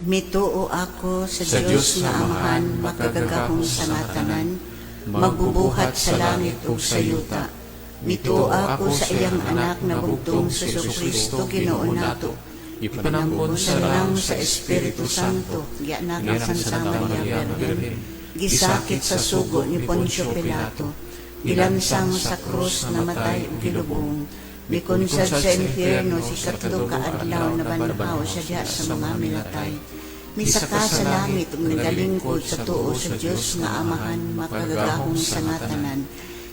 Mituo ako sa Sa Diyos Diyos nga Amahan, makagagahong sanatanan, magbubuhat sa langit ug sa yuta. Mituo ako sa iyang anak na bugtong sa Jesucristo Ginoo nato. Ipanangkon sa lang sa Espiritu Santo, gianak sa Santa Maria Virgen, gisakit sa sugo ni Poncio Pilato, gilansang sa krus, namatay ug gilubong, bikonsad sa impyerno si katlo ka adlaw na banhaw siya diha sa mga minatay. Misaka sa langit ug nagalingkod sa tuo sa Dios nga Amahan, makagagahong sanatanan.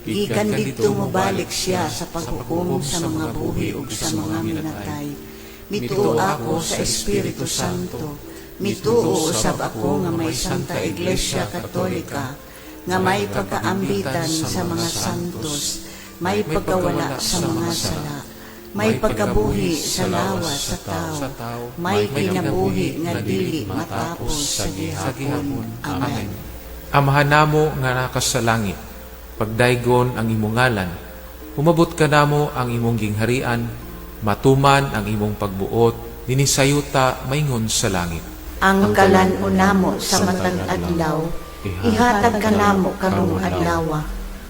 Gikan didto mobalik siya sa paghukom sa mga buhi ug sa mga minatay. Mituo ako sa Espiritu Santo. Mituo usab ako nga may Santa Iglesia Katolika, nga may pagkaambitan sa mga santos, may pagkawala sa mga sala, may pagkabuhi sa lawas sa tao, may kinabuhi nga dili matapos sa gihapon. Amen. Amahan namo nga nakas sa langit, pagdaygon ang imong ngalan, umabot ka namo ang imong gingharian, matuman ang imong pagbuot, dinisayuta maingon sa langit. Ang kalan-o namo sa matag adlaw, ihatag ka namo karong adlaw.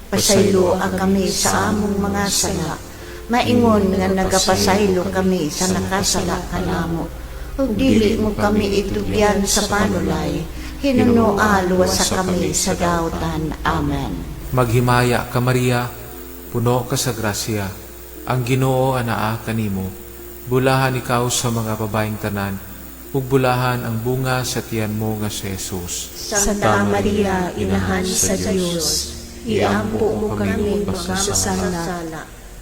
Pasaylo ang kami sa among mga sala, maingon nga nagapasaylo kami sa nakasala kanamo. Ug dili mo kami itugyan sa panulay, hinunoa luwas sa kami sa daotan. Amen. Maghimaya ka Maria, puno ka sa grasya, ang Ginoo anaa kanimo. Bulahan ikaw sa mga babaeng tanan, ug bulahan ang bunga sa tiyan mo nga si Jesus. Santa Maria, Inahan sa Diyos, iampo mo kami mga masala,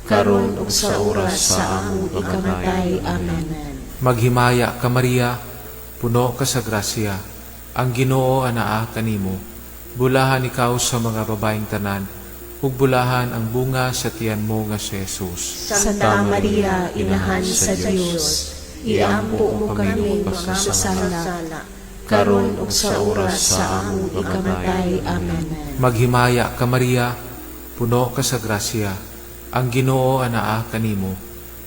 karon ug sa oras sa among ikamatay. Amen. Maghimaya ka Maria, puno ka sa grasya, ang Ginoo anaa kanimo. Bulahan ikaw sa mga babaeng tanan, ug bulahan ang bunga sa tiyan mo nga si Jesus. Santa Maria, Inahan sa Diyos, iampo mo kami mga masala, karon ug sa oras sa among ikamatay. Amen. Maghimaya ka Maria, puno ka sa grasya, ang Ginoo anaa kanimo.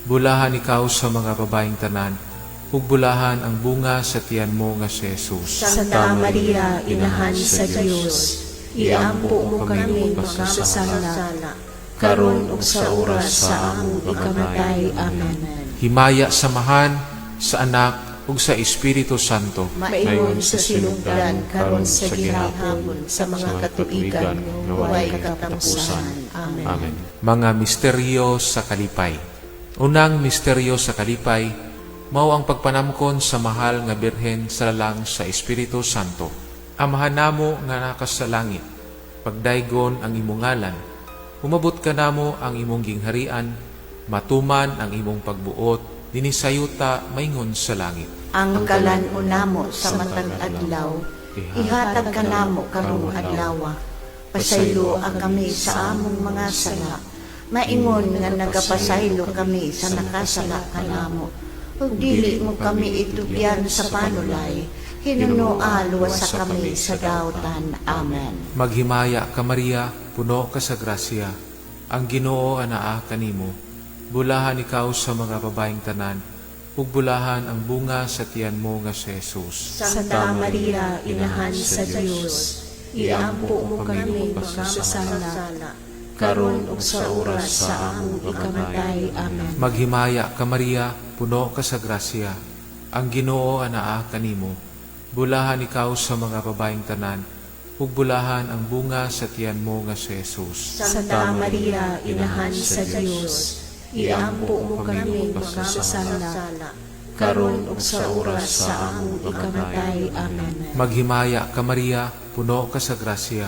Bulahan ikaw sa mga babaeng tanan, ug bulahan ang bunga sa tiyan mo nga si Jesus. Santa Maria, Inahan sa Diyos, iampo mo kami mga masala, karon ug sa oras sa among ikamatay. Amen. Himaya samahan sa Anak ug sa Espiritu Santo. Maingon sa sinugdan karon sa gihapon sa mga katuigan nga way katapusan. Amen. Mga misteryo sa kalipay. Unang misteryo sa kalipay, mao ang pagpanamkon sa mahal nga Birhen sa lalang sa Espiritu Santo. Amahan namo nga nakas sa langit, pagdaygon ang imong ngalan, umabot ka namo ang imong gingharian, matuman ang imong pagbuot, dinisayuta maingon sa langit. Ang kalan-o namo sa matag adlaw, ihatag ka namo karong adlaw. Pasaylo ang kami sa among mga sala, maingon nga nagapasaylo kami sa nakasala kanamo. Ug dili mo kami itugyan sa panulay, hinunoa luwas sa kami sa daotan. Amen. Maghimaya ka Maria, puno ka sa grasya, ang Ginoo anaa kanimo. Bulahan ikaw sa mga babaeng tanan, ug bulahan ang bunga sa tiyan mo nga si Jesus. Santa Maria, Inahan sa Diyos, iampo mo kami mga masala, karon ug sa oras sa among ikamatay. Amen. Maghimaya ka Maria, puno ka sa grasya, ang Ginoo anaa kanimo. Bulahan ikaw sa mga babaeng tanan, ug bulahan ang bunga sa tiyan mo nga si Jesus. Santa Maria, Inahan sa Diyos, iampo mo kami mga masala, karon ug sa oras sa among ikamatay. Amen. Maghimaya ka Maria, puno ka sa grasya,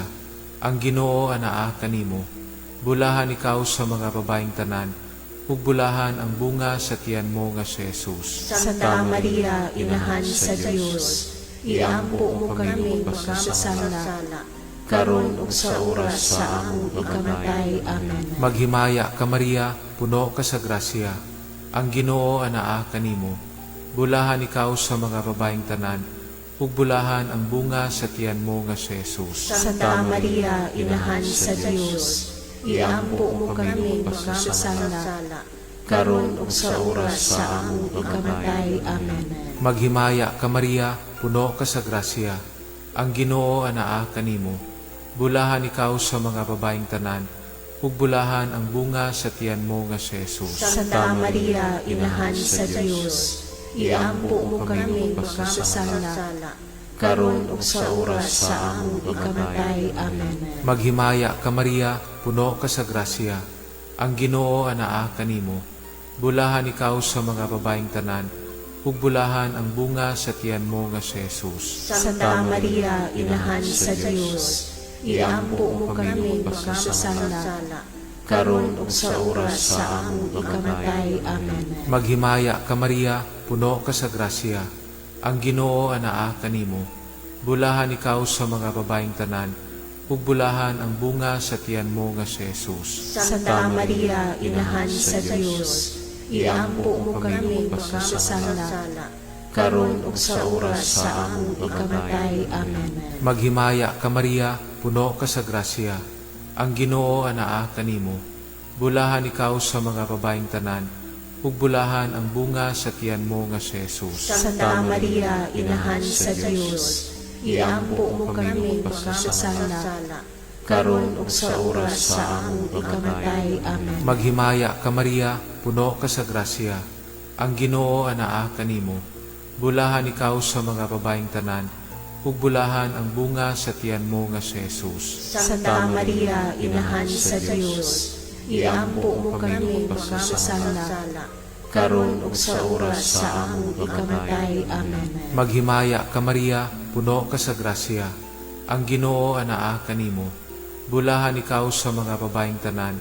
ang Ginoo anaa kanimo. Bulahan ikaw sa mga babaeng tanan, ug bulahan ang bunga sa tiyan mo nga si Jesus. Santa Maria, Inahan sa Diyos, iampo mo kami mga masala, karon ug sa oras sa among ikamatay. Amen. Maghimaya ka Maria, puno ka sa grasya, ang Ginoo anaa kanimo. Bulahan ikaw sa mga babaeng tanan, ug bulahan ang bunga sa tiyan mo nga si Jesus. Santa Maria, Inahan sa Diyos, iampo mo kami mga masala, karon ug sa oras sa among ikamatay. Amen. Maghimaya ka Maria, puno ka sa grasya. Ang Ginoo anaa kanimo. Bulahan ikaw sa mga babaeng tanan, ug bulahan ang bunga sa tiyan mo nga si Jesus. Santa Maria, Inahan sa Dios, iampo mo kami magkasala, karon ug sa oras sa among ikamatay. Amen. Maghimaya ka Maria, puno ka sa grasya. Ang Ginoo anaa kanimo. Bulahan ikaw sa mga babaeng tanan, ug bulahan ang bunga sa tiyan mo nga si Jesus. Santa Maria, Inahan sa Dios, iampo mo kami magkasala, karon ug sa oras sa among ikamatay. Amen. Maghimaya ka Maria, puno ka sa grasya. Ang Ginoo anaa kanimo. Bulahan ikaw sa mga babaeng tanan, ug bulahan ang bunga sa tiyan mo nga si Jesus. Santa Maria, Inahan sa Dios, iampo mo kami magkasala, karon ug sa oras sa among ikamatay. Amen. Maghimaya ka Maria, puno ka sa grasya. Ang Ginoo anaa kanimo. Bulahan ikaw sa mga babaeng tanan, ug bulahan ang bunga sa tiyan mo nga si Jesus. Santa Maria, Inahan sa Dios, iampo mo kami magkasala, karon ug sa oras sa among ikamatay. Amen. Maghimaya ka Maria, puno ka sa grasya. Ang Ginoo anaa kanimo. Bulahan ikaw sa mga babaeng tanan, ug bulahan ang bunga sa tiyan mo nga si Jesus. Santa Maria, Inahan sa Dios, iampo mo kami magkasala, karon ug sa oras sa among ikamatay. Amen. Maghimaya ka Maria, puno ka sa grasya. Ang Ginoo anaa kanimo. Bulahan ikaw sa mga babaeng tanan,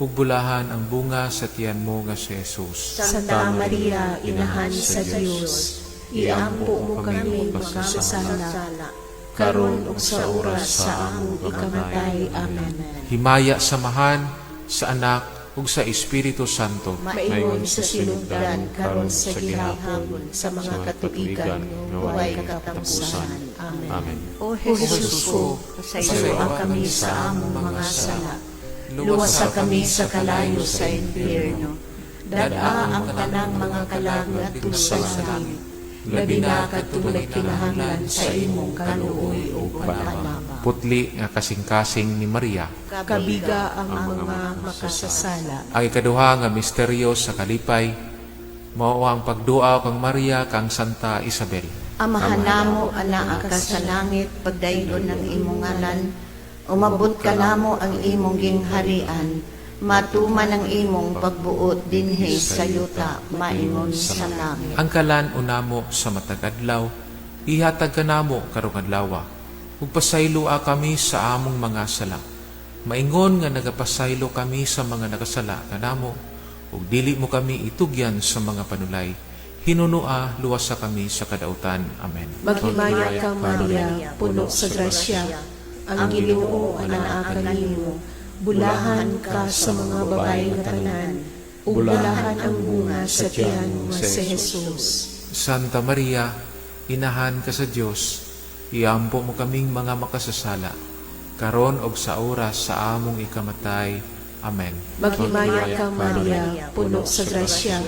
ug bulahan ang bunga sa tiyan mo nga si Jesus. Santa Maria, Inahan sa Dios, iampo mo kami magkasala, karon ug sa oras sa among ikamatay. Amen. Himaya samahan sa Anak ug sa Espiritu Santo. Maingon sa sinugdan karon sa gihapon sa mga katuigan nga way katapusan. Amen. Amen. O Jesus ko, pasayloa kami sa among mga sala. Luwasa kami sa kalayo sa impyerno. Dad-a ang tanang mga kalangat sa langit. Labi na katulad kinahanglan sa imong kaluoy o panalama. Putli nga kasing-kasing ni Maria. Kabiga ang mga makasasala. Ang ikaduha nga misteryo sa kalipay, mao ang pagduaw kang Maria kang Santa Isabel. Amahan namo ana ka sa langit, pagdayon ng imong ngalan. Umabot ka namo ang imong gingharian. Matuman ang imong pagbuot dinhi sa yuta, maingon sa langit. Ang kalan unamo sa matagadlaw, ihatag ka namo karong adlaw. Ug pasaylua kami sa among mga sala. Maingon nga nagapasaylo kami sa mga nakasala kanamo, ug dili mo kami itugyan sa mga panulay. Hinunua luwasa kami sa kadautan. Amen. Maghimaya ka Maria, puno sa grasya. Ang Ginoo anaa kanimo. Bulahan ka sa mga babaeng tanan, ug bulahan ang bunga sa tiyan mo si Jesus. Santa Maria, Inahan ka sa Dios, iampo mo kaming mga makasasala, karon og sa oras sa among ikamatay. Amen. Maghimaya ka Maria, puno sa grasya.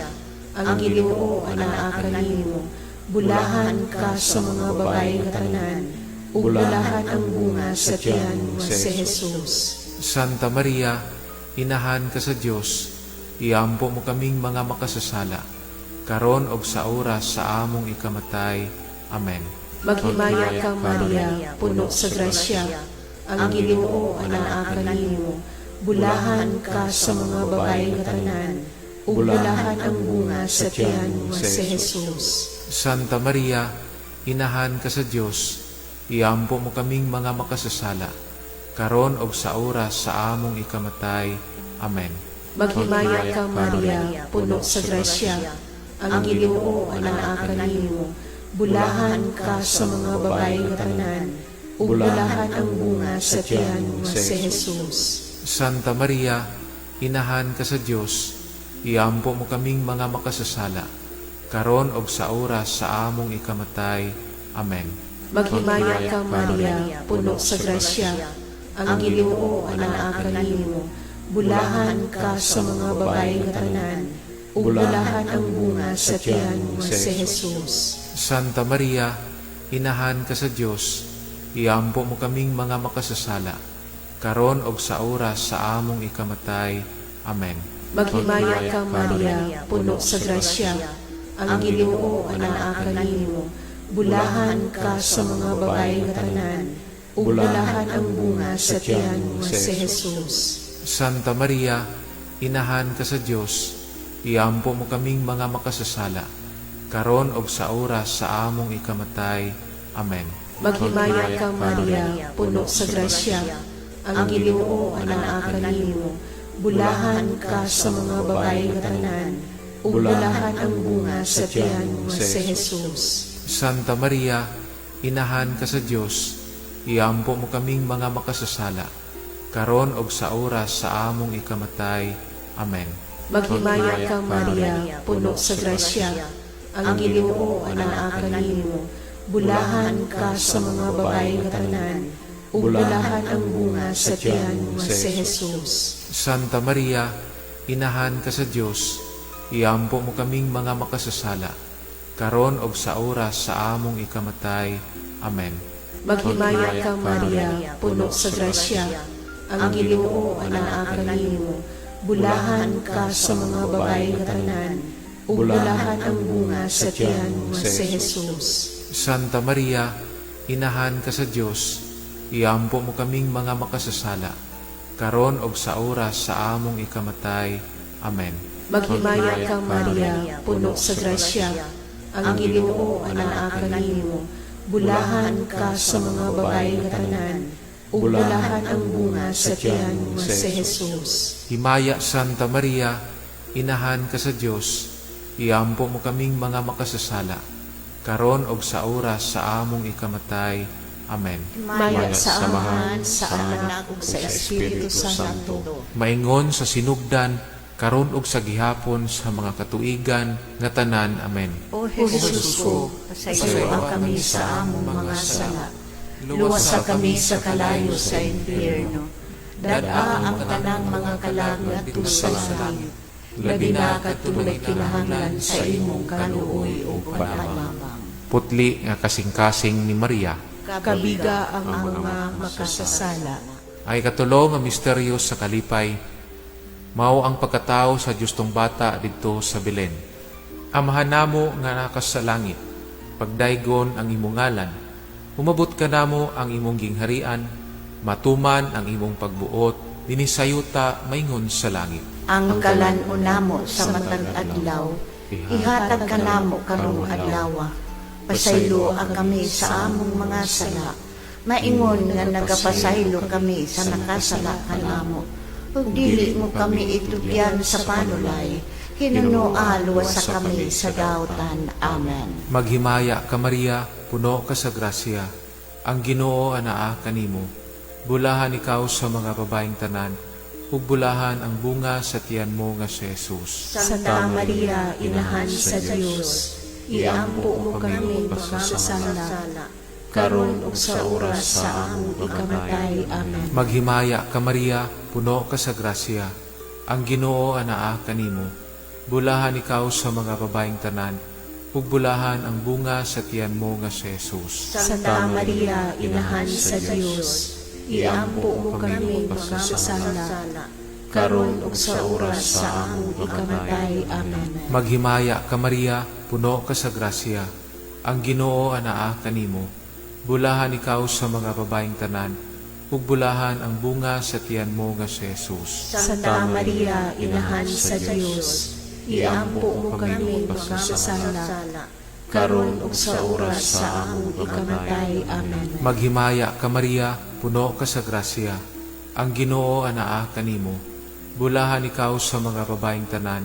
Ang Ginoo anaa kanimo. Bulahan ka sa mga babaeng tanan, ug bulahan ang bunga sa tiyan mo si Jesus. Santa Maria, Inahan ka sa Dios, iampo mo kaming mga makasasala, karon og sa oras sa among ikamatay. Amen. Maghimaya ka Maria, puno sa grasya. Ang Ginoo anaa kanimo. Bulahan ka sa mga babaeng tanan, ug bulahan ang bunga sa tiyan mo si Jesus. Santa Maria, Inahan ka sa Dios, iampo mo kaming mga makasasala, karon og sa oras sa among ikamatay. Amen. Maghimaya ka Maria, puno sa grasya. Ang Ginoo anaa kanimo. Bulahan ka sa mga babaeng tanan, ug bulahan ang bunga sa tiyan mo si Jesus. Santa Maria, Inahan ka sa Dios, iampo mo kaming mga makasasala, karon og sa oras sa among ikamatay. Amen. Maghimaya ka Maria, puno sa grasya. Ang Ginoo anaa kanimo. Bulahan ka sa mga babaeng tanan, ug bulahan ang bunga sa tiyan mo si Jesus. Santa Maria, inahan ka sa Dios, iampo mo kaming mga makasasala, karon og sa oras sa among ikamatay. Amen. Maghimaya ka, Maria, puno sa grasya, ang Ginoo anaa kanimo. Bulahan ka sa mga babae nga tanan, ug bulahan ang bunga sa tiyan mo si Jesus. Santa Maria, inahan ka sa Dios, iampo mo kaming mga makasasala, karon og sa oras sa among ikamatay. Amen. Maghimaya ka, Maria, puno sa grasya, ang Ginoo anaa kanimo. Bulahan ka sa mga babae nga tanan, ug bulahan ang bunga sa tiyan mo si Jesus. Santa Maria, inahan ka sa Dios, iampo mo kaming mga makasasala, karon og sa oras sa among ikamatay. Amen. Maghimaya ka, Maria, puno sa grasya, ang Ginoo anaa kanimo. Bulahan ka sa mga babae nga tanan, ug bulahan ang bunga sa tiyan mo si Jesus. Santa Maria, inahan ka sa Dios, iampo mo kaming mga makasasala, karon og sa oras sa among ikamatay. Amen. Maghimaya ka, Maria, puno sa grasya, ang Ginoo anaa kanimo. Bulahan ka sa mga babae nga tanan, ug bulahan ang bunga sa tiyan mo si Jesus. Santa Maria, inahan ka sa Dios, iampo mo kaming mga makasasala, karon og sa oras sa among ikamatay. Amen. Maghimaya ka, Maria, puno sa grasya, ang Ginoo anaa kanimo. Bulahan ka sa mga babae nga tanan, ug bulahan ang bunga sa tiyan mo si Jesus. Himaya Santa Maria, inahan ka sa Dios, iampo mo kaming mga makasasala, karon og sa oras sa among ikamatay. Amen. Maya sa Amahan, sa Anak, ug sa Espiritu Santo. Maingon sa sinugdan, karon og sa gihapon sa mga katuigan nga tanan. Amen. O Jesus ko, pasayloa kami sa among mga sala. Luwasa kami sa kalayo sa impyerno. Dad-a ang tanang mga kalag ngadto sa langit. Labi na katulad kinahanglan sa imong kaluoy o panalangang. Putli nga kasing-kasing ni Maria, Kabiga ang mga makasasala. ay katulo nga misteryo sa kalipay, mao ang pagkatao sa Dios tong bata didto sa Belen. Amahan namo nga nakas sa langit, pagdaygon ang imong ngalan, umabot ka namo ang imong gingharian, matuman ang imong pagbuot, dinisayuta maingon sa langit. Ang kalan-o namo sa matag adlaw, ihatag ka namo karong adlaw. Pasayloa kami sa among mga sala. Maingon nga nagapasaylo kami sa nakasala kanamo. Ug dili mo kami itugyan sa panulay. Hinunoa luwasa kami sa daotan. Amen. Maghimaya ka Maria, puno ka sa grasya, ang Ginoo anaa kanimo. Bulahan ikaw sa mga babaeng tanan, ug bulahan ang bunga sa tiyan mo nga si Jesus. Santa Maria, inahan sa Dios, iampo mo kami makasasala, karon ug sa oras sa among ikamatay. Amen. Maghimaya ka Maria, puno ka sa grasya, ang Ginoo anaa kanimo. Bulahan ikaw sa mga babaeng tanan, ug bulahan ang bunga sa tiyan mo nga si Jesus. Santa Maria, inahan sa Dios, iampo mo kami makasasala, karon ug sa oras sa among ikamatay. Amen. Maghimaya ka Maria, puno ka sa grasya, ang Ginoo anaa kanimo. Bulahan ikaw sa mga babaeng tanan, ug bulahan ang bunga sa tiyan mo nga si Jesus. Santa Maria, inahan sa Dios, iampo mo kami makasasala, karon ug sa oras sa among ikamatay. Amen. Maghimaya ka Maria, puno ka sa grasya, ang Ginoo anaa kanimo. Bulahan ikaw sa mga babaeng tanan,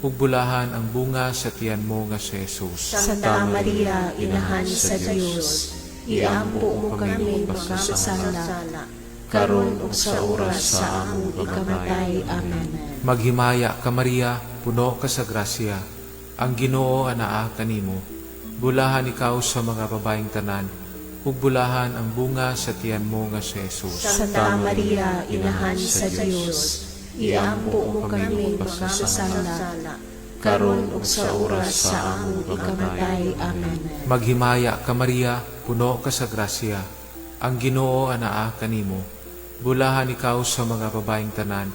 ug bulahan ang bunga sa tiyan mo nga si Jesus. Santa Maria, inahan sa Dios, iampo mo kami makasasala, karon ug sa oras sa among ikamatay. Amen. Maghimaya ka Maria, puno ka sa grasya, ang Ginoo anaa kanimo. Bulahan ikaw sa mga babaeng tanan, ug bulahan ang bunga sa tiyan mo nga si Jesus. Santa Maria, inahan sa Dios, iampo mo kami makasasala, karon ug sa oras sa among ikamatay. Amen. Maghimaya ka Maria, puno ka sa grasya. Ang Ginoo anaa kanimo. Bulahan ikaw sa mga babaeng tanan,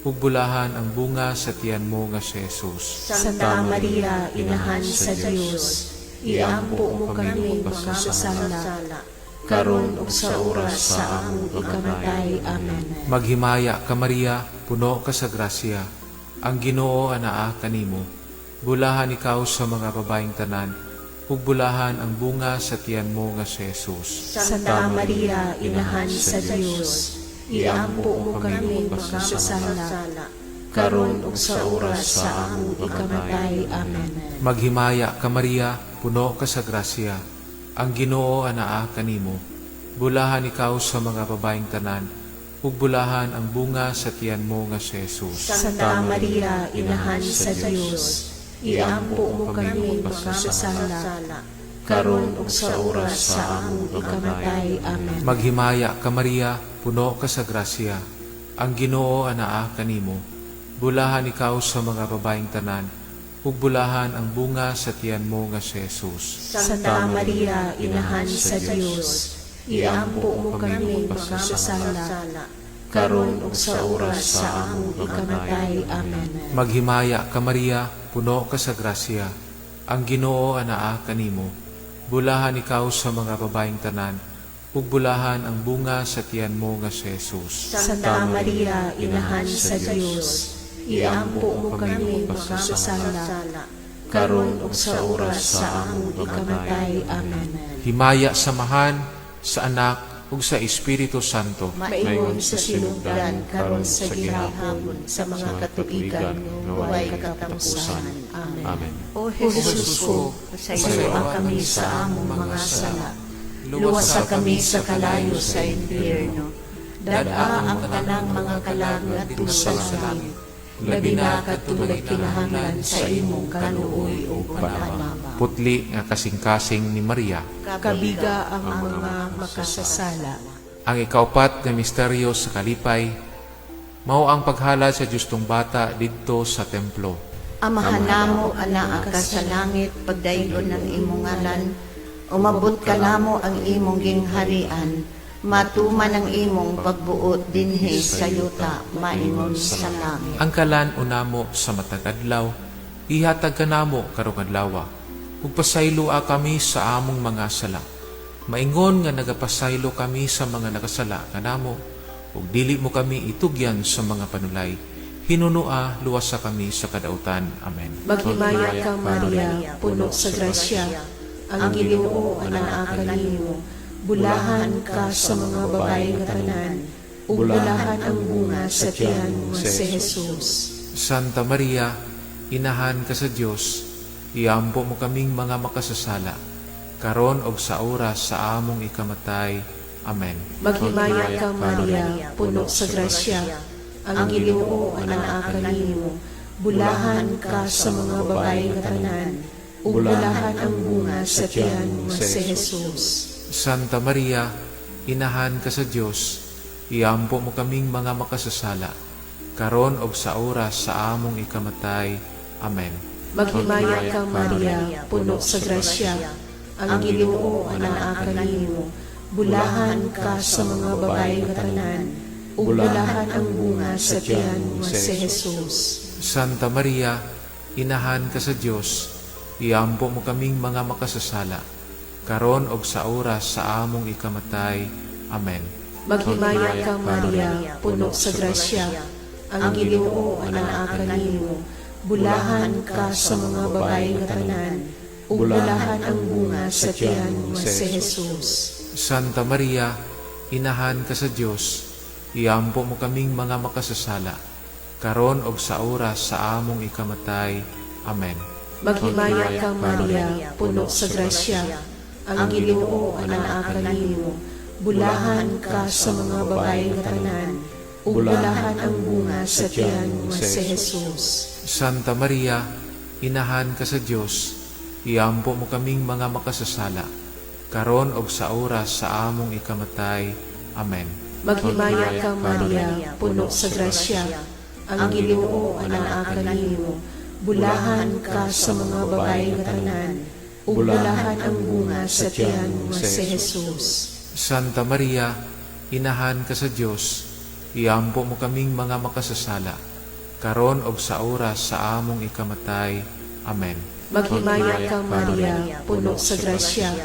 ug bulahan ang bunga sa tiyan mo nga si Jesus. Santa Maria, Inahan sa Dios, iampo mo kami makasasala, karon ug sa oras sa among ikamatay. Amen. Maghimaya ka Maria, puno ka sa grasya. Ang Ginoo anaa kanimo. Bulahan ikaw sa mga babaeng tanan, ug bulahan ang bunga sa tiyan mo nga si Jesus. Santa Maria, Inahan sa Dios, iampo mo kami makasasala, karon ug sa oras sa among ikamatay. Amen. Maghimaya ka Maria, puno ka sa grasya. Ang Ginoo anaa kanimo. Bulahan ikaw sa mga babaeng tanan, ug bulahan ang bunga sa tiyan mo nga si Jesus. Santa Maria, Inahan sa Dios, iampo mo kami makasasala, karon ug sa oras sa among ikamatay. Amen. Maghimaya ka Maria, puno ka sa grasya. Ang Ginoo anaa kanimo. Bulahan ikaw sa mga babaeng tanan, ug bulahan ang bunga sa tiyan mo nga si Jesus. Santa Maria, Inahan sa Dios, iampo mo kami makasasala, karon ug sa oras sa among ikamatay. Amen. Maghimaya ka Maria, puno ka sa grasya. Ang Ginoo anaa kanimo. Bulahan ikaw sa mga babaeng tanan, ug bulahan ang bunga sa tiyan mo nga si Jesus. Santa Maria, Inahan sa Dios, iampo mo kami makasasala, karon ug sa oras sa among ikamatay. Amen. Himaya samahan sa Anak ug sa Espiritu Santo. Maingon sa sinugdan karon sa gihapon sa mga katuigan nga way katapusan. Amen. Amen. O Jesus ko, pasayloa kami sa among mga sala. Luwasa kami sa kalayo sa impyerno. Dada ang tanang mga kalag ngadto sa langit. Labi na katulad kinahanglan sa imong kaluoy o panamama. Putli nga kasing-kasing ni Maria. Kabiga ang mga makasasala. Ang ikaupat nga misteryo sa kalipay, mao ang paghalad sa justong bata didto sa templo. Amahan namo anaa ka sa langit, pagdayon ng imong ngalan, umabot ka namo ang imong gingharian, matuman ang imong pagbuot dinhi sa yuta, maingon sa langit. Ang kalan unamo sa matagadlaw, ihatag ka namo karong adlaw. Ug pasayloa kami sa among mga sala. Maingon nga nagapasaylo kami sa mga nakasala kanamo, ug dili mo kami itugyan sa mga panulay. Hinunua luwasa kami sa kadautan. Amen. Maghimaya ka Maria, puno sa grasya, ang Ginoo anaa kanimo. Bulahan ka sa mga babaeng tanan, ug bulahan ang bunga sa tiyan mo si Jesus. Santa Maria, Inahan ka sa Dios, iampo mo kaming mga makasasala, karon og sa oras sa among ikamatay. Amen. Maghimaya ka Maria, puno sa grasya, ang Ginoo anaa kanimo. Bulahan ka sa mga babaeng tanan, ug bulahan ang bunga sa tiyan mo si Jesus. Santa Maria, Inahan ka sa Dios, iampo mo kaming mga makasasala, karon og sa oras sa among ikamatay. Amen. Maghimaya ka Maria, puno sa grasya, ang Ginoo anaa kanimo. Bulahan ka sa mga babaeng tanan, ug bulahan ang bunga sa tiyan mo si Jesus. Santa Maria, Inahan ka sa Dios, iampo mo kaming mga makasasala, karon og sa oras sa among ikamatay. Amen. Maghimaya ka Maria, puno sa grasya, ang Ginoo anaa kanimo. Bulahan ka sa mga babaeng tanan, ug bulahan ang bunga sa tiyan mo si Jesus. Santa Maria, Inahan ka sa Dios, iampo mo kaming mga makasasala, karon og sa oras sa among ikamatay. Amen. Maghimaya ka Maria, puno sa grasya, ang Ginoo anaa kanimo. Bulahan ka sa mga babaeng tanan, ug bulahan ang bunga sa tiyan mo si Jesus. Santa Maria, Inahan ka sa Dios, iampo mo kaming mga makasasala, karon og sa oras sa among ikamatay. Amen. Maghimaya ka Maria, puno sa grasya, ang Ginoo anaa kanimo. bulahan ka sa mga babae nga tanan, ug bulahan ang bunga sa tiyan mo nga si Jesus. Santa Maria, Inahan ka sa Dios, iampo mo kaming mga makasasala, karon og sa oras sa among ikamatay. Amen. Maghimaya ka, Maria, puno sa grasya,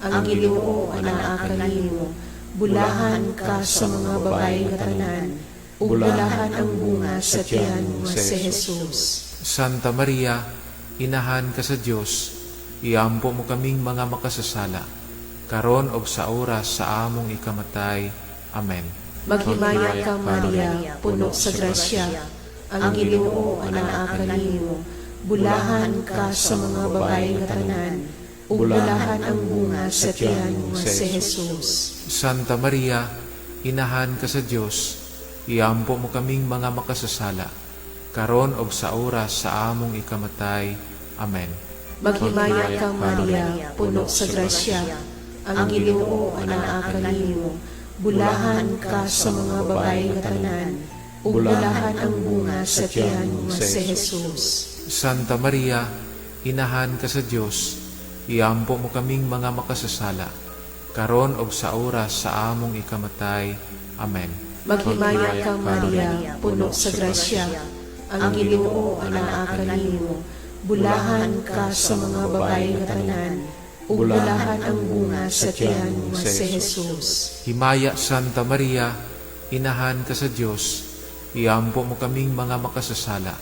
ang Ginoo anaa kanimo, bulahan ka sa mga babae nga tanan, ug bulahan ang bunga sa tiyan mo nga si Jesus. Santa Maria, Inahan ka sa Dios, iampo mo kaming mga makasasala, karon og sa oras sa among ikamatay. Amen. Maghimaya ka, Maria, puno sa grasya, ang Ginoo anaa kanimo, bulahan ka sa mga babae nga tanan, ug bulahan ang bunga sa tiyan mo nga si Jesus. Santa Maria, Inahan ka sa Dios, iampo mo kaming mga makasasala, karon og sa oras sa among ikamatay. Amen. Maghimaya ka, Maria, puno sa grasya, ang Ginoo anaa kanimo, bulahan ka sa mga babae nga tanan, ug bulahan ang bunga sa tiyan mo nga si Jesus. Santa Maria, Inahan ka sa Dios, iampo mo kaming mga makasasala, karon og sa oras sa among ikamatay. Amen. Maghimaya ka, Maria, puno sa grasya, ang Ginoo anaa kanimo, bulahan ka sa mga babae nga tanan, ug bulahan ang bunga sa tiyan mo nga si Jesus. Himaya Santa Maria, Inahan ka sa Dios, iampo mo kaming mga makasasala,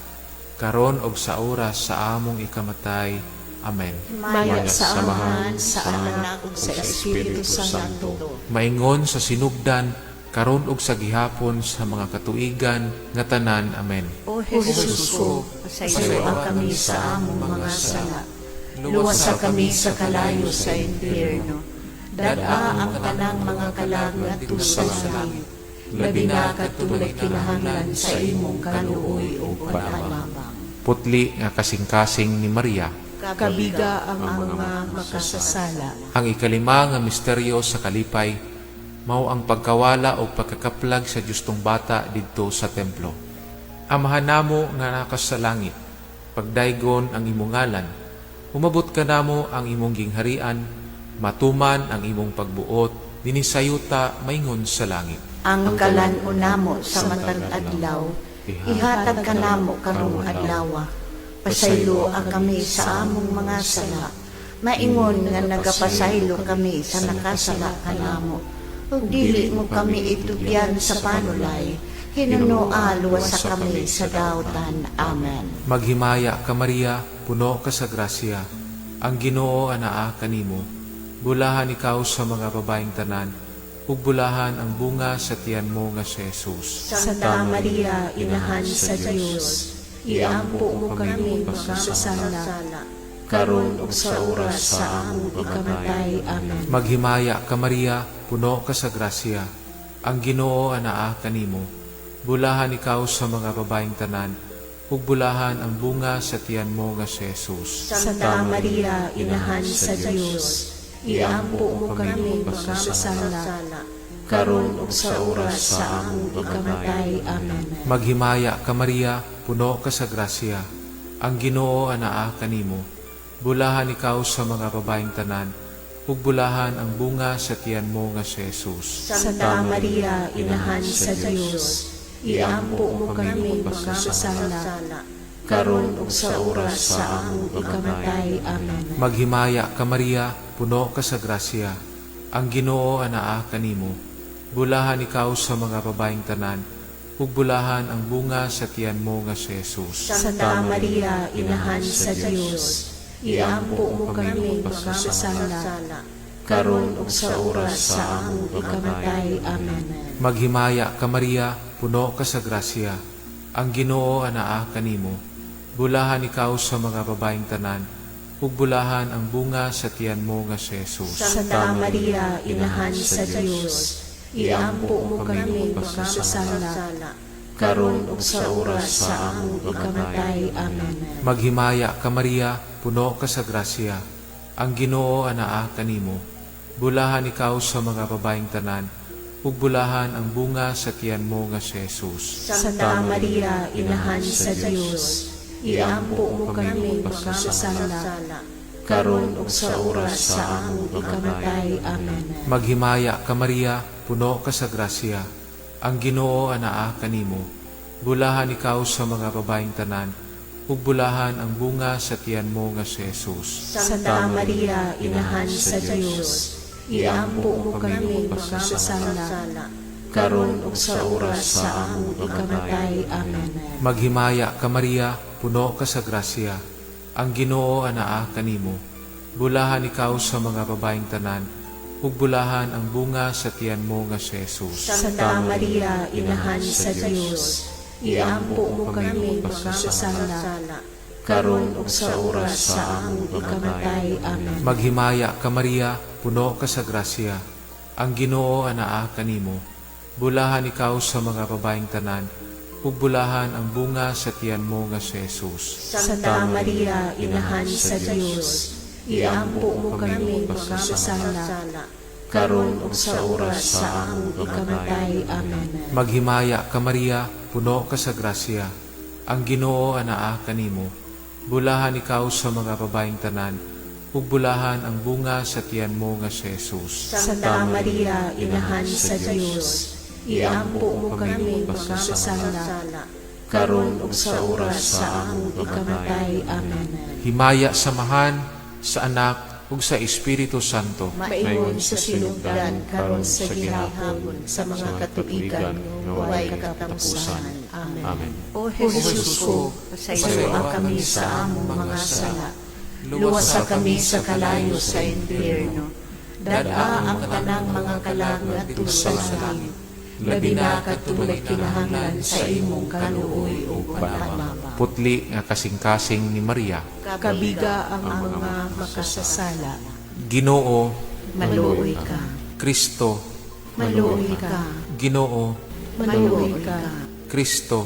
karon og sa oras sa among ikamatay. Amen. Maya sa Amahan, sa Anak, ug sa Espiritu Santo. Maingon sa sinugdan, karon og sa gihapon sa mga katuigan nga tanan. Amen. O Jesus ko, pasayloa kami sa among mga sala. Luwasa kami sa kalayo sa impyerno. Dada ang tanang mga kalag sa langit. Labi na katulad kinahanglan sa imong kaluoy o panalabang. Putli nga kasing-kasing ni Maria. Kabiga ang mga makasasala. Ang ikalima nga misteryo sa kalipay, mao ang pagkawala o pagkakaplag sa Diyos bata didto sa templo. Amahan namo nga nakas sa langit, pagdaygon ang imong ngalan, umabot ka namo ang imong gingharian, matuman ang imong pagbuot, dinisayuta maingon sa langit. Ang kalan-o namo sa matag adlaw, ihatag ka namo karong adlaw. Pasaylo kami sa among mga sala, maingon nga nagapasaylo kami sa nakasala kanamo. Ug dili mo kami itugyan sa panulay, hinunoa luwasa kami sa daotan. Amen. Maghimaya ka Maria, puno ka sa grasya, ang Ginoo anaa kanimo, bulahan ikaw sa mga babaeng tanan, ug bulahan ang bunga sa tiyan mo nga si Jesus. Santa Maria, Inahan sa Dios, iampo mo kami makasasala, karon ug sa oras sa among ikamatay. Amen. Maghimaya ka Maria, puno ka sa grasya, ang Ginoo anaa kanimo, bulahan ikaw sa mga babaeng tanan, ug bulahan ang bunga sa tiyan mo nga si Jesus. Santa Maria, Inahan sa Dios, iampo mo kami makasasala, karon ug sa oras sa among ikamatay. Amen. Maghimaya ka Maria, puno ka sa grasya, ang Ginoo anaa kanimo, bulahan ikaw sa mga babaeng tanan, ug bulahan ang bunga sa tiyan mo nga si Jesus. Santa Maria, Inahan sa Dios, iampo mo kami makasasala, karon ug sa oras sa among ikamatay. Amen. Maghimaya ka Maria, puno ka sa grasya, ang Ginoo anaa kanimo, bulahan ikaw sa mga babaeng tanan, ug bulahan ang bunga sa tiyan mo nga si Jesus. Santa Maria, Inahan sa Dios, iampo mo kami makasasala, karon ug sa oras sa among ikamatay. Amen. Maghimaya ka Maria, puno ka sa grasya, ang Ginoo anaa kanimo, bulahan ikaw sa mga babaeng tanan, ug bulahan ang bunga sa tiyan mo nga si Jesus. Santa Maria, Inahan sa Dios, iampo mo kami makasasala, karon ug sa oras sa among ikamatay. Amen. Maghimaya ka Maria, puno ka sa grasya, ang Ginoo anaa kanimo, bulahan ikaw sa mga babaeng tanan, ug bulahan ang bunga sa tiyan mo nga si Jesus. Santa Maria, Inahan sa Dios, iampo mo kami makasasala, karon ug sa oras sa among ikamatay. Amen. Maghimaya ka Maria, puno ka sa grasya. Ang Ginoo anaa kanimo. Bulahan ikaw sa mga babaeng tanan, ug bulahan ang bunga sa tiyan mo nga si Jesus. Santa Maria, Inahan sa Dios, iampo mo kami makasasala, karon ug sa oras sa among ikamatay. Amen. Maghimaya ka Maria, puno ka sa grasya. Ang Ginoo anaa kanimo. Bulahan ikaw sa mga babaeng tanan, ug bulahan ang bunga sa tiyan mo nga si Jesus. Santa Maria, Inahan sa Dios, iampo mo kami makasasala, karon ug sa oras sa among ikamatay. Amen. Maghimaya ka Maria, puno ka sa grasya. Ang Ginoo anaa kanimo. Bulahan ikaw sa mga babaeng tanan, ug bulahan ang bunga sa tiyan mo nga si Jesus. Santa Maria, Inahan sa Dios, iampo mo kami makasasala, karon ug sa oras sa among ikamatay. Amen. Maghimaya ka Maria, puno ka sa grasya. Ang Ginoo anaa kanimo. Bulahan ikaw sa mga babaeng tanan, ug bulahan ang bunga sa tiyan mo nga si Jesus. Santa Maria, Inahan sa Dios, iampo mo kami makasasala, karon ug sa oras sa among ikamatay. Amen. Himaya samahan sa Anak ug sa Espiritu Santo. Maingon sa sinugdan karon sa gihapon sa mga katuigan nga walay katapusan. Amen. O Jesus ko, pasayloa kami sa among mga sala. Luwasa kami sa kalayo sa impyerno. Dada ang tanang mga kalag ngadto sa langit. Labi na katulad kinahanglan sa imong kaluoy o panamama. Putli nga kasing-kasing ni Maria. Kabiga ang mga makasasala. Ginoo, Maluoy ka, Kristo, Maluoy ka, Ginoo, maluoy ka, Kristo,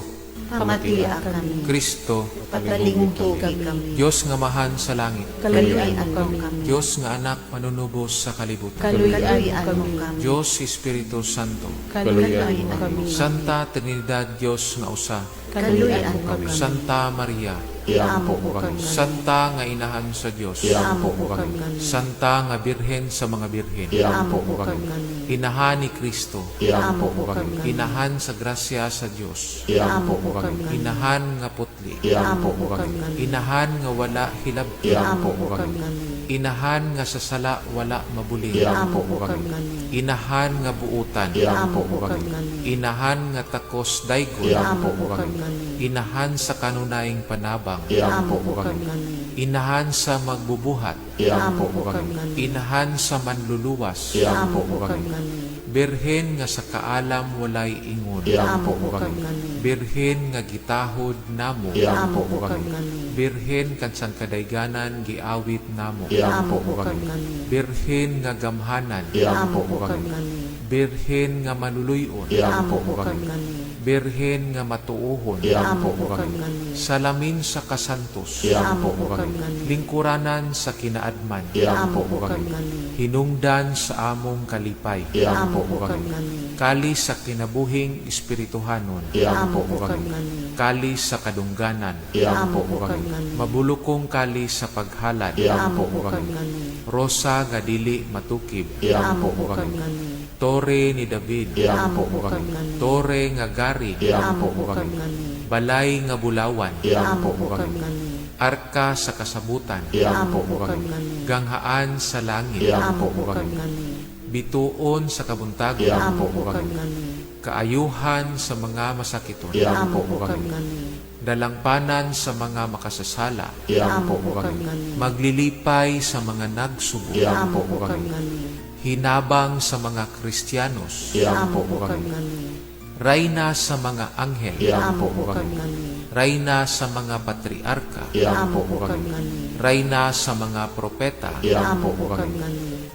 pamatia kami, Kristo, pagalingki kami, Diyos nga mahan sa langit, kaluyan kami, Diyos nga anak manunubos sa kalibutan, kaluyan kami, Diyos Espiritu Santo, kaluyan kami, Santa Trinidad Diyos nga usa, kaluyan kami, Santa Maria, iampo mo kami, Santa nga inahan sa Diyos, iampo mo kami, Santa nga birhen sa mga birhen, iampo mo kami, inahan ni Kristo, iampo mo kami, inahan sa grasya sa Diyos, iampo mo kami, inahan nga putli, iampo mo kami, inahan nga wala hilab, iampo mo kami, inahan nga sa sala wala mabuling, iampo mo kami, inahan nga buutan, iampo mo kami, inahan nga takos daygon, iampo mo kami, inahan sa kanunayng panabang, iampo mo kami, inahan sa magbubuhat, iampo mo kami, inahan sa manluluwas, iampo mo kami, birhen nga sa kaalam walay ingon, iampo mo kami, birhen nga gitahod namo, iampo mo kami, birhen kan sang kadayganan giawit namo, iampo mo kami, birhen nga gamhanan, iampo mo kami, birhen nga manuluyon, iampo mo kami, birhen nga matuohon, iampo mo kami, salamin sa kasantos, iampo mo kami, lingkuranan sa kinaadman, iampo mo kami, hinungdan sa among kalipay, iampo mo kami, kali sa kinabuhing espirituhanon, iampo mo kami, kali sa kadungganan, iampo mo kami, mabulukong kali sa paghalad, iampo mo kami, rosa nga dili matukib, iampo mo kami, tore ni David, iampo mo kami, tore nga gari, iampo mo kami, balay nga bulawan, iampo mo kami, arka sa kasabutan, iampo mo kami, ganghaan sa langit, iampo mo kami, bituon sa kabuntagon, iampo mo kami, kaayuhan sa mga masakiton, iampo mo kami, dalangpanan sa mga makasasala, iampo mo kami, maglilipay sa mga nagsubo, iampo mo kami, hinabang sa mga Kristiyanos, iampo mo kami, rayna sa mga anghel, iampo mo kami, rayna sa mga patriarka, iampo mo kami, rayna sa mga propeta, iampo mo kami,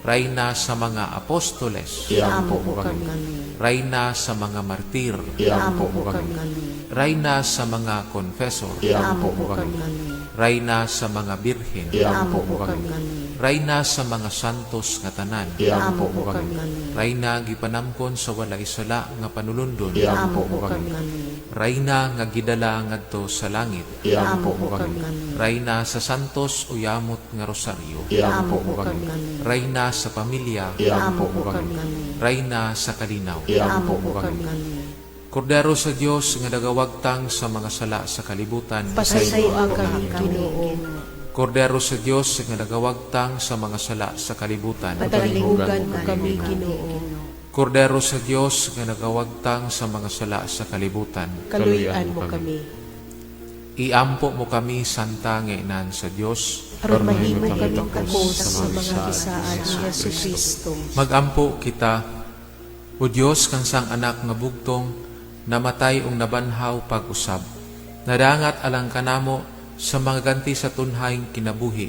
rayna sa mga apostoles, iampo mo kami, rayna sa mga martir, iampo mo kami, rayna sa mga confessor, iampo mo kami, rayna sa mga birhen, iampo mo kami, rayna sa mga santos nga tanan, iampo mo kami, rayna gipanamkon sa walay sala nga panulundon, iampo mo kami, Rayna nga gidala ngadto sa langit, Iampo mo kami. Rayna sa santos uyamot nga rosaryo, Iampo mo kami. Rayna sa pamilya, Iampo mo kami. Rayna sa kalinaw. Iampo mo kami. Kordero sa Dios nga nagawagtang sa mga sala sa kalibutan, Pasayloan kami, Ginoo. Kordero sa Dios nga nagawagtang sa mga sala sa kalibutan, Patalingugan mo kami, Ginoo. Kordero sa Dios nga nagawagtang sa mga sala sa kalibutan, Kaluyan mo kami. iampo mo kami santa nga Inan sa Dios. Aron mahimo kami takos sa mga kisaan ni Yesu Kristo. Magampo kita, o Dios kang sang anak nga bugtong, namatay ung nabanhaw pag-usab. Nadangat alang kanamo sa mga ganti sa tunhayng kinabuhi.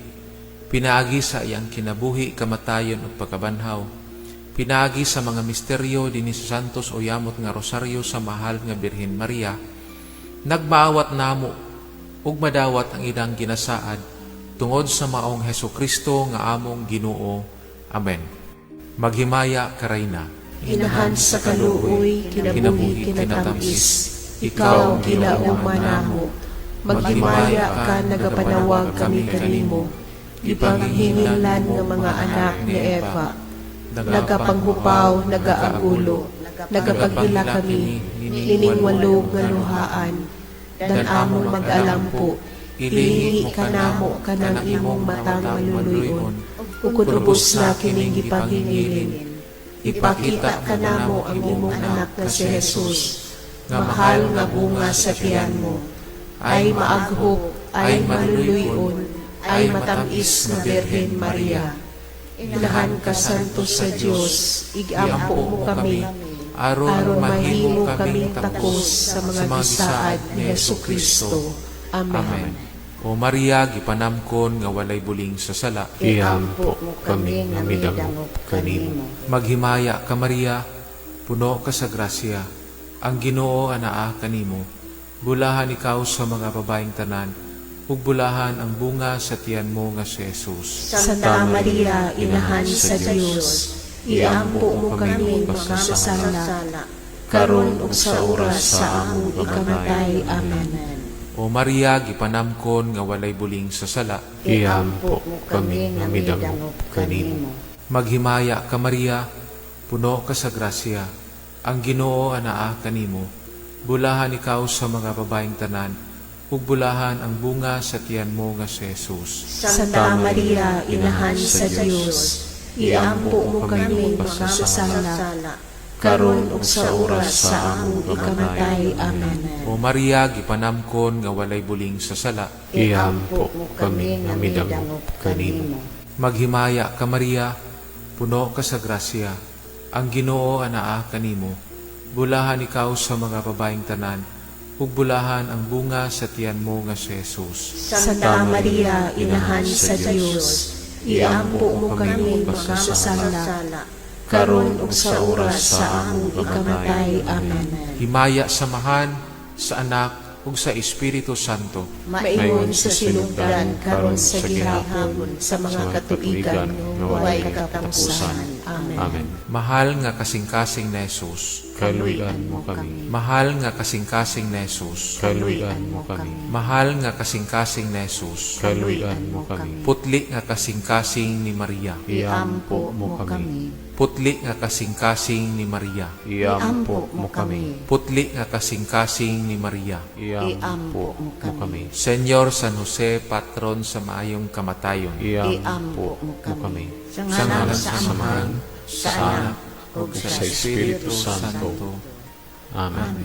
Pinaagi sa iyang kinabuhi, kamatayon ug pagkabanhaw. Pinaagi sa mga misteryo dinhi sa santos o yamot nga rosaryo sa mahal nga Birhen Maria. Nagmaawat namo ug madawat ang ilang ginasaad tungod sa maong Hesukristo nga among Ginoo. Amen. Maghimaya ka Rayna. Inahan sa kaluoy, kinabuhi, kinatamis. Ikaw, gilaong manamo. Maghimaya ka, nagapanawag kami kanimo. Ipanghingilan nga mga anak ni Eva. Nagapanghupaw, nagaagulo. Nagapagdula kami, niningwalog nga luhaan. Dan among mag-alampo. Ilihi ka namo ka ng imong matang maluluyon. Ukutubos na kining gipanghingilin. Ipakita ka namo ang imong anak na si Jesus, nga mahal nga bunga sa tiyan mo, ay maaghok, ay maluluyon, ay matamis na Birhen Maria. Inahan ka santo sa Diyos, igampo mo kami, aron mahimo kaming takos sa mga gisaad ni Yesu Kristo. Amen. O Maria, gipanamkon nga walay buling sa sala, Iampo mo kami nga midangop kanimo. Maghimaya ka Maria, puno ka sa grasya, ang Ginoo anaa kanimo. Bulahan ikaw sa mga babaeng tanan, ug bulahan ang bunga sa tiyan mo nga si Jesus. Santa Maria, Inahan sa Diyos, iampo mo kami mga sala, karon ug sa oras sa among ikamatay. Amen. O Maria, gipanamkon nga walay buling sa sala, Iampo mo kami nga midangop kanimo. Maghimaya ka Maria, puno ka sa grasya, ang Ginoo anaa kanimo. Bulahan ikaw sa mga babaeng tanan, ug bulahan ang bunga sa tiyan mo nga si Jesus. Santa Maria, Inahan sa Diyos, iampo mo kami mga sala, karon ug sa oras sa among ikamatay. Amen. O Maria, gipanamkon nga walay buling sa sala, Iampo mo kami nga midangop kanimo. Maghimaya ka Maria, puno ka sa grasya, ang Ginoo anaa kanimo. Bulahan ikaw sa mga babaeng tanan, ug bulahan ang bunga sa tiyan mo nga si Jesus. Santa Maria, Inahan sa Diyos, iampo mo kami mga sala, karon ug sa oras sa among ikamatay. Amen. Himaya samahan sa Anak ug sa Espiritu Santo. Maingon sa sinugdan karon sa gihapon sa mga katuigan nga way katapusan. Amen. Amen. Mahal nga kasing-kasing na Jesus. Kaluyan mo kami. Mahal nga kasing-kasing na Jesus. Kaluyan mo kami. Mahal nga kasing-kasing na Jesus. Kaluyan mo kami. Putli nga kasing-kasing ni Maria. Iampo mo kami. Putli nga kasing-kasing ni Maria. Iampo mo kami. Putli nga kasing-kasing ni Maria. Iampo mo kami. Senyor San Jose, patron sa maayong kamatayon. Iampo mo kami. Sa ngalan sa Amahan, sa Anak, ug sa Espiritu Santo. Amen.